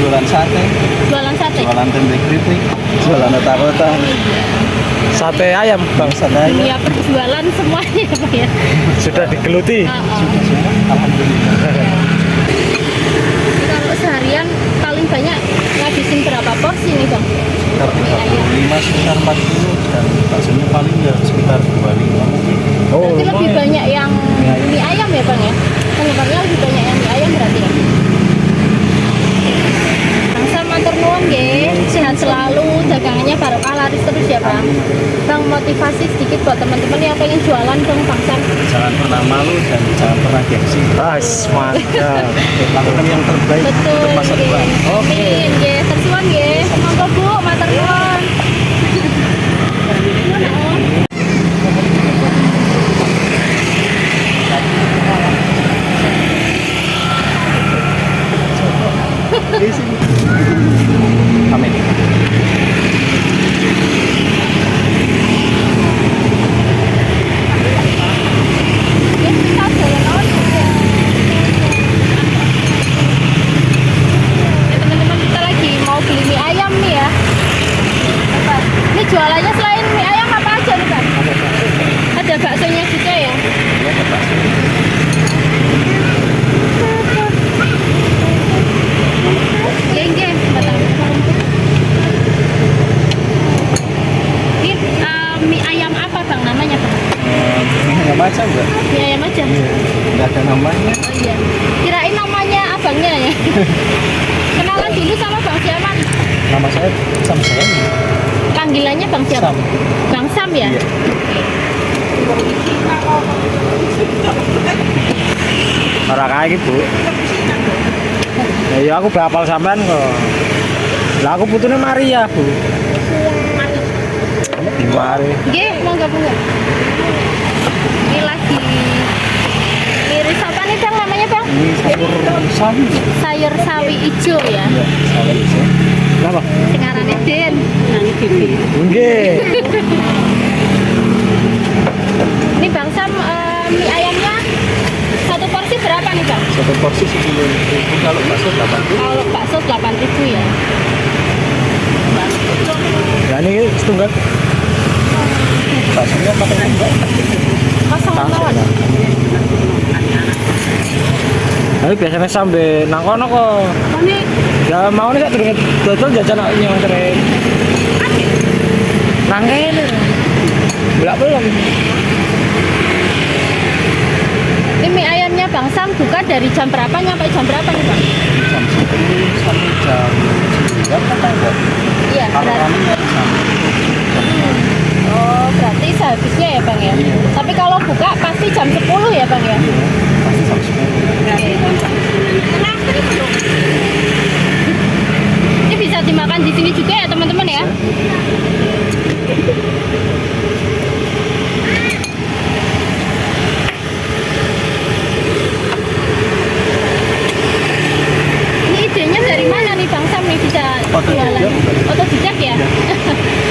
Jualan sate, Jualan sate. jualan tempe keripik, jualan otak-otak, Sate ayam, Bang. sate ayam. Iya, perjualan semuanya Pak ya. Sudah digeluti. Sudah semua, alhamdulillah. Kalau seharian paling banyak ngabisin berapa porsi nih Bang? Sekitar Mie ayam. 35, sekitar 40, dan baksonya paling ya sekitar 25 mungkin. Oh, Berarti lebih lumayan. banyak yang mie ayam ya Bang ya? Penumpangnya lebih banyak yang mie ayam berarti ya? Bang Sam matur nuwun nggih, sehat selalu, dagangannya barokah laris terus ya Bang. Bang, motivasi sedikit buat teman-teman yang pengen jualan dong Bang Sam. Jangan pernah malu dan jangan pernah gengsi. Mantap. Lakukan yang terbaik Betul. untuk masa depan. Oke. Amin, nggih. Tersuwun nggih. Monggo Bu, matur nuwun. Di sini. Amin. Ya, kita jalan on. Ya, teman-teman, kita lagi mau beli mie ayam nih ya. Apa? Ini jualannya selain mie ayam apa aja nih Bang? Ada baksonya juga ya? Ya, ada bakso. Nggih, nggih, betul. Ini mie ayam apa Bang namanya Bang? Nggak baca enggak? Mie ayam aja? Nggak ada namanya. Oh iya. Kirain namanya abangnya ya. Kenalan dulu sama Bang Siaman. Nama saya Sam Sam. Panggilannya Bang siapa? Sam. Bang Sam ya? Iya. Ora kae iki, Bu. Ya iya aku bapal sampean kok. Lah aku putune Maria, Bu. Di mari. Nggih, monggo monggo. Ini lagi iris apa nih Bang namanya Bang? Ini sayur sawi. Sayur sawi ijo ya. Iya, sawi hijau. Kenapa? Sing arane Den. Nggih. Ini Bang Sam mie ayamnya satu porsi berapa nih Bang? Satu porsi 10.000, kalau bakso 80. Kalau bakso 8.000 ya. Lah ini setunggal. Baksonya pakai enggak? Kosong mawon. Tapi biasanya sampai nang kono kok. Ini Ya mau nih sak durunge dodol jajan aku nyongkre. Nang kene. Belak belum. Ini mie ayamnya Bang Sam buka dari jam berapa nyampe jam berapa nih Bang? Jam 10 sampai jam 9 apa enggak? Iya, Kalau berarti. kami ya jam Oh, berarti sehabisnya ya Bang ya? Iya. Tapi kalau buka pasti jam 10 ya Bang ya? pasti jam 10. Ini bisa dimakan di sini juga ya teman-teman ya? Ini idenya dari mana nih Bang Sam nih bisa Otodidak. jualan? Otodidak ya?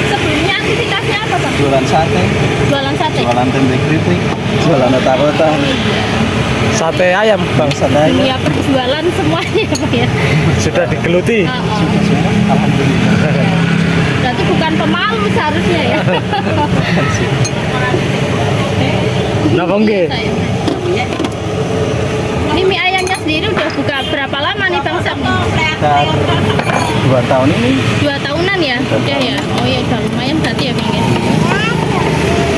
Sebelumnya aktivitasnya apa Bang? Jualan sate, Jualan sate? jualan tempe keripik, jualan otak-otak, Sate ayam, Bang. sate ayam. Iya, perjualan semuanya Bang ya? Sudah digeluti. Sudah semua, alhamdulillah. Berarti bukan pemalu seharusnya ya? Napa nggih? Ini mie ayamnya sendiri udah buka berapa lama nih Bang Sam? Sekitar 2 tahun ini 2 tahunan ya? Udah ya? Oh ya udah lumayan berarti ya Bang ya?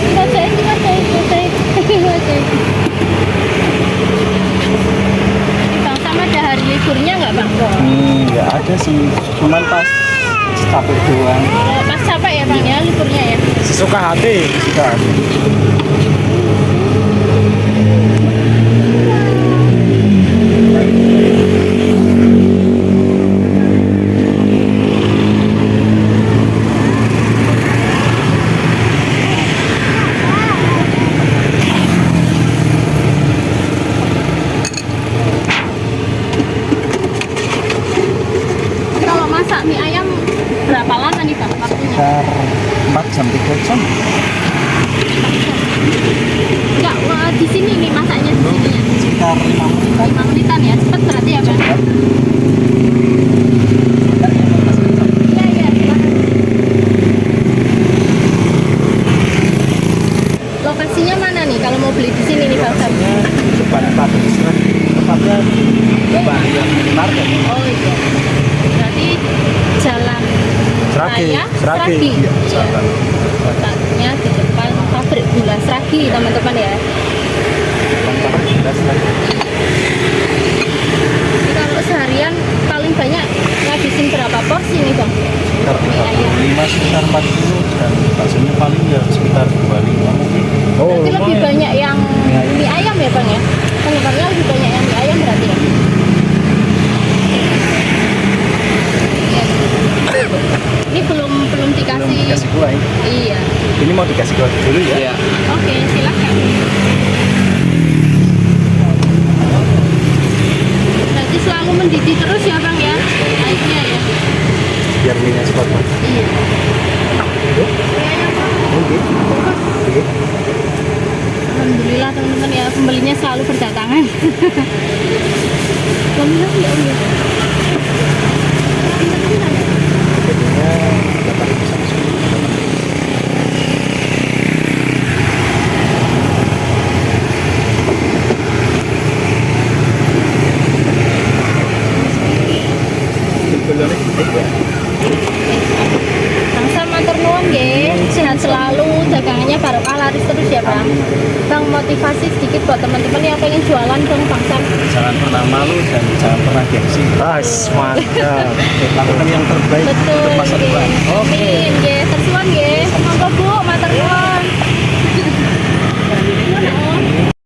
Kita jahit. Ini Bang Sam ada hari liburnya nggak Bang? nggak ada sih, cuman pas capek doang. Oh, pas capek ya Bang ya liburnya ya? Sesuka hati. Sudah ada. Kalau masak mie ayam berapa lama nih Bang waktunya? Sekitar 4 jam 3 jam. Enggak, di sini nih masaknya di sini ya? Sekitar 5 menit. 5 menitan ya? Cepet berarti ya Bang? Oh iya. Berarti jalan Sragi, raya Sragi. Sragi. Iya, jalan. Letaknya di depan pabrik gula Sragi, teman-teman ya. Depan pabrik gula Sragi. Jadi kalau seharian paling banyak ngabisin berapa porsi nih bang? Sekitar 35, sekitar 40, dan baksonya paling ya sekitar 25 mungkin. Oh, Berarti lebih lumayan. banyak yang mie ayam ya bang ya? Penyebabnya lebih banyak yang mie ayam berarti ya? Ini belum Belum dikasih. dikasih kuah ini. Iya. Ini mau dikasih kuah dulu ya? Iya. Oke, silakan. Berarti selalu mendidih terus ya bang ya? Airnya ya? Biar minyak cepat matang. Iya. Oke. Oke. Alhamdulillah teman-teman ya, pembelinya selalu berdatangan. Alhamdulillah ya Om ya. Jadinya 8.000 sama 10.000. Bang Sam matur nuwun nggih, sehat selalu, dagangannya barokah laris terus ya Bang. Bang, motivasi sedikit buat teman-teman yang pengen jualan dong Bang Sam. Jangan pernah malu dan jangan pernah gengsi. Mantap. Lakukan yang terbaik Betul. untuk masa depan. Amin nggih, tersuwun nggih. Monggo Bu, matur nuwun.